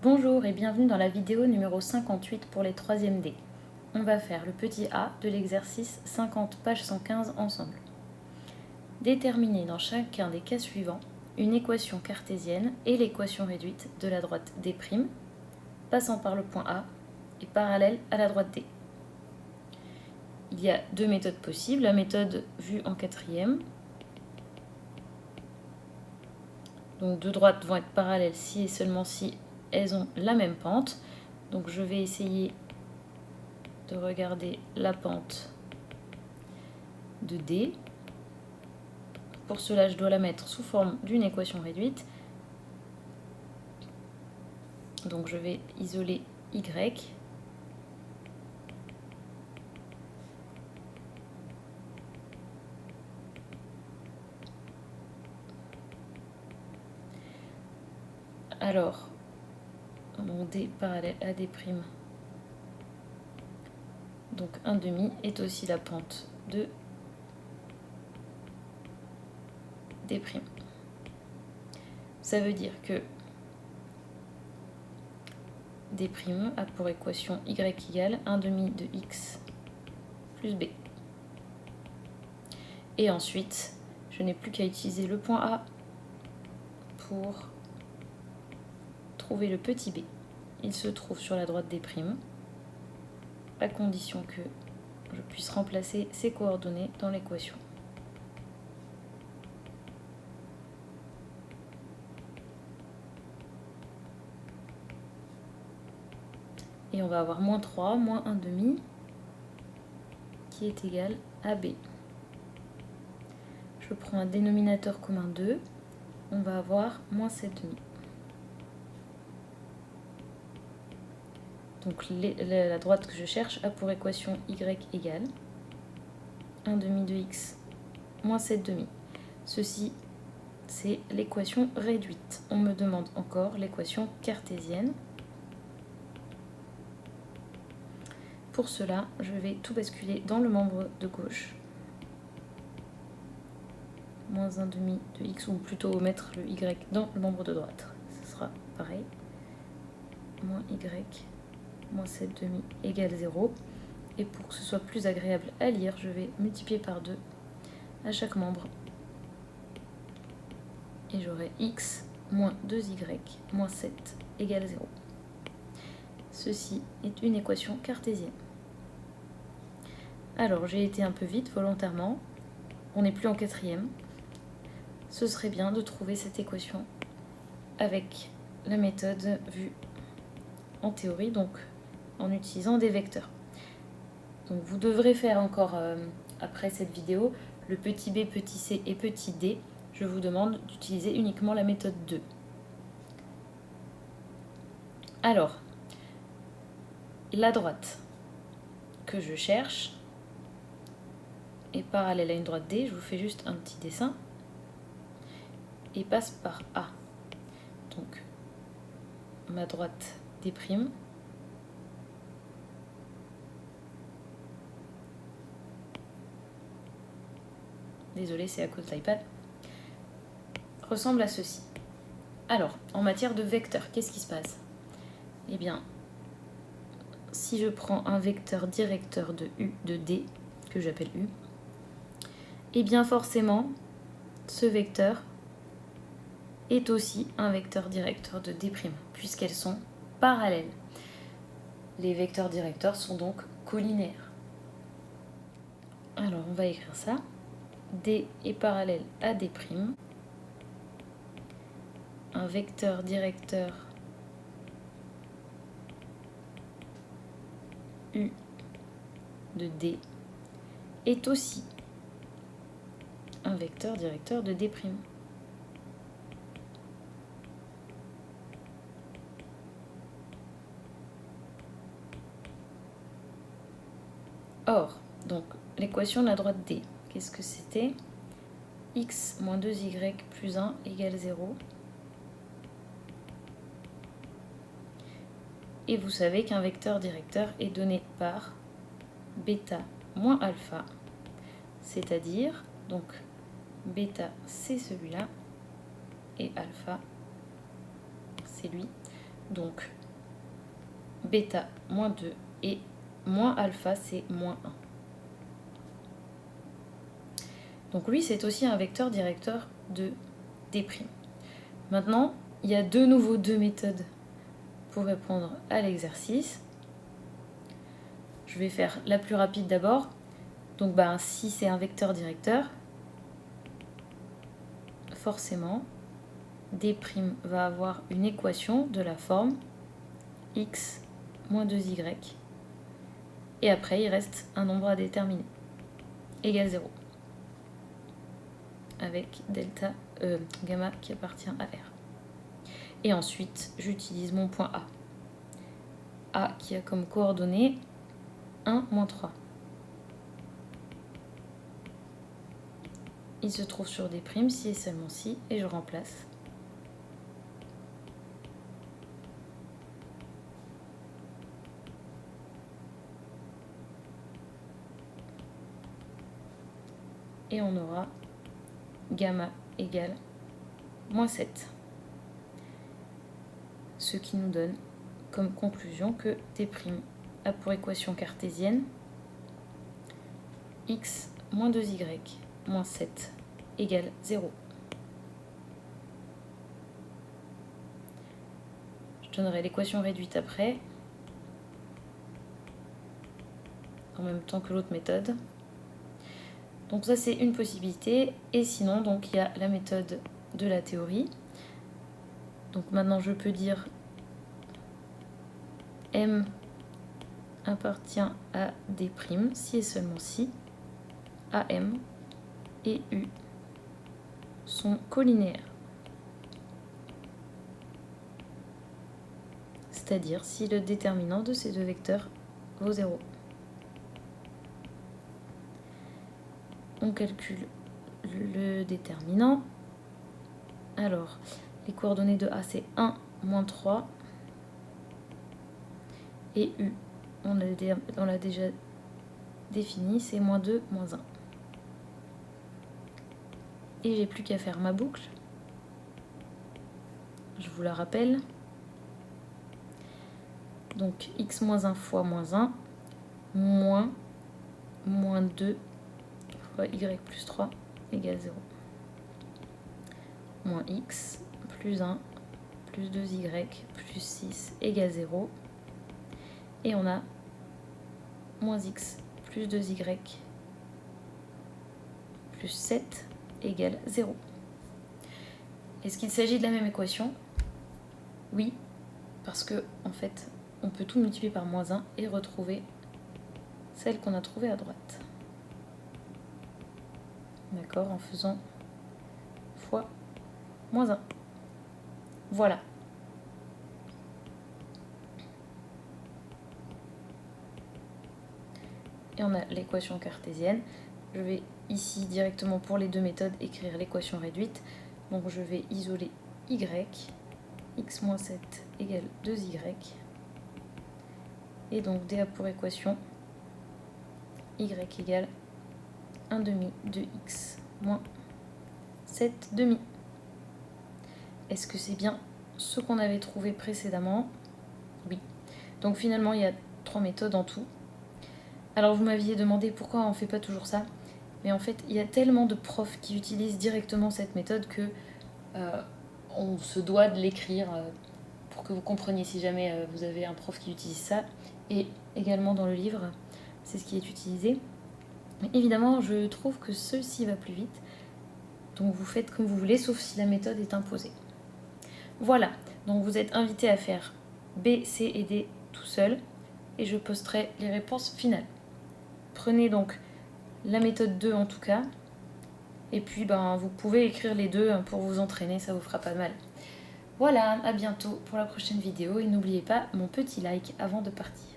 Bonjour et bienvenue dans la vidéo numéro 58 pour les 3e D. On va faire le petit a de l'exercice 50 page 115 ensemble. Déterminer dans chacun des cas suivants une équation cartésienne et l'équation réduite de la droite D', passant par le point A et parallèle à la droite D. Il y a deux méthodes possibles, la méthode vue en quatrième. Donc deux droites vont être parallèles si et seulement si elles ont la même pente. Donc je vais essayer de regarder la pente de D. Pour cela, je dois la mettre sous forme d'une équation réduite. Donc je vais isoler Y. Alors, mon D parallèle à D', donc 1/2 est aussi la pente de D'. Ça veut dire que D' a pour équation Y égale 1/2 de X plus B. Et ensuite, je n'ai plus qu'à utiliser le point A pour trouver le petit b. Il se trouve sur la droite D', à condition que je puisse remplacer ses coordonnées dans l'équation. Et on va avoir moins 3, moins 1/2, qui est égal à b. Je prends un dénominateur commun 2, on va avoir moins 7/2. Donc la droite que je cherche a pour équation y égale 1/2 de x moins 7/2. Ceci, c'est l'équation réduite. On me demande encore l'équation cartésienne. Pour cela, je vais tout basculer dans le membre de gauche. Moins 1/2 de x, ou plutôt mettre le y dans le membre de droite. Ce sera pareil. Moins y moins 7/2 égale 0. Et pour que ce soit plus agréable à lire, je vais multiplier par 2 à chaque membre. Et j'aurai x moins 2y moins 7 égale 0. Ceci est une équation cartésienne. Alors, j'ai été un peu vite volontairement. On n'est plus en quatrième. Ce serait bien de trouver cette équation avec la méthode vue en théorie, donc en utilisant des vecteurs. Donc vous devrez faire encore, après cette vidéo, le petit b, petit c et petit d. Je vous demande d'utiliser uniquement la méthode 2. Alors, la droite que je cherche est parallèle à une droite D. Je vous fais juste un petit dessin. Et passe par A. Donc, ma droite D', désolé, c'est à cause de l'iPad, ressemble à ceci. Alors, en matière de vecteurs, qu'est-ce qui se passe? Eh bien, si je prends un vecteur directeur de U de D, que j'appelle U, eh bien forcément, ce vecteur est aussi un vecteur directeur de D', puisqu'elles sont parallèles. Les vecteurs directeurs sont donc collinaires. Alors, on va écrire ça. D est parallèle à D'. Un vecteur directeur U de D est aussi un vecteur directeur de D'. Or, donc, l'équation de la droite D, qu'est-ce que c'était? X moins 2y plus 1 égale 0. Et vous savez qu'un vecteur directeur est donné par bêta moins alpha, c'est-à-dire, donc, bêta c'est celui-là, et alpha c'est lui. Donc, bêta, moins 2 et moins alpha, c'est moins 1. Donc lui, c'est aussi un vecteur directeur de D'. Maintenant, il y a de nouveau deux méthodes pour répondre à l'exercice. Je vais faire la plus rapide d'abord. Donc si c'est un vecteur directeur, forcément, D' va avoir une équation de la forme x moins 2y. Et après, il reste un nombre à déterminer, égale 0. Avec delta, gamma qui appartient à R. Et ensuite, j'utilise mon point A. A qui a comme coordonnées 1, moins 3. Il se trouve sur D' si et seulement si, et je remplace. Et on aura gamma égale moins 7. Ce qui nous donne comme conclusion que D' a pour équation cartésienne x moins 2y moins 7 égale 0. Je donnerai l'équation réduite après, en même temps que l'autre méthode. Donc ça, c'est une possibilité. Et sinon, donc il y a la méthode de la théorie. Donc maintenant, je peux dire M appartient à D', si et seulement si AM et U sont collinéaires. C'est-à-dire si le déterminant de ces deux vecteurs vaut 0. On calcule le déterminant. Alors, les coordonnées de A, c'est 1, moins 3. Et U, on l'a déjà défini, c'est moins 2, moins 1. Et j'ai plus qu'à faire ma boucle. Je vous la rappelle. Donc, x moins 1 fois moins 1, moins 2 fois y plus 3 égale 0. Moins x plus 1 plus 2y plus 6 égale 0. Et on a moins x plus 2y plus 7 égale 0. Est-ce qu'il s'agit de la même équation? Oui, parce que en fait, on peut tout multiplier par moins 1 et retrouver celle qu'on a trouvée à droite. D'accord, en faisant fois moins 1. Voilà. Et on a l'équation cartésienne. Je vais ici directement pour les deux méthodes écrire l'équation réduite. Donc je vais isoler y, x moins 7 égale 2y. Et donc D a pour équation y égale 1 demi de x moins 7 demi. Est-ce que c'est bien ce qu'on avait trouvé précédemment? Oui. Donc finalement, il y a 3 méthodes en tout. Alors vous m'aviez demandé pourquoi on ne fait pas toujours ça. Mais en fait, il y a tellement de profs qui utilisent directement cette méthode que on se doit de l'écrire pour que vous compreniez si jamais vous avez un prof qui utilise ça. Et également dans le livre, c'est ce qui est utilisé. Mais évidemment, je trouve que ceci va plus vite. Donc vous faites comme vous voulez, sauf si la méthode est imposée. Voilà, donc vous êtes invités à faire B, C et D tout seul. Et je posterai les réponses finales. Prenez donc la méthode 2 en tout cas. Et puis vous pouvez écrire les deux pour vous entraîner, ça vous fera pas mal. Voilà, à bientôt pour la prochaine vidéo. Et n'oubliez pas mon petit like avant de partir.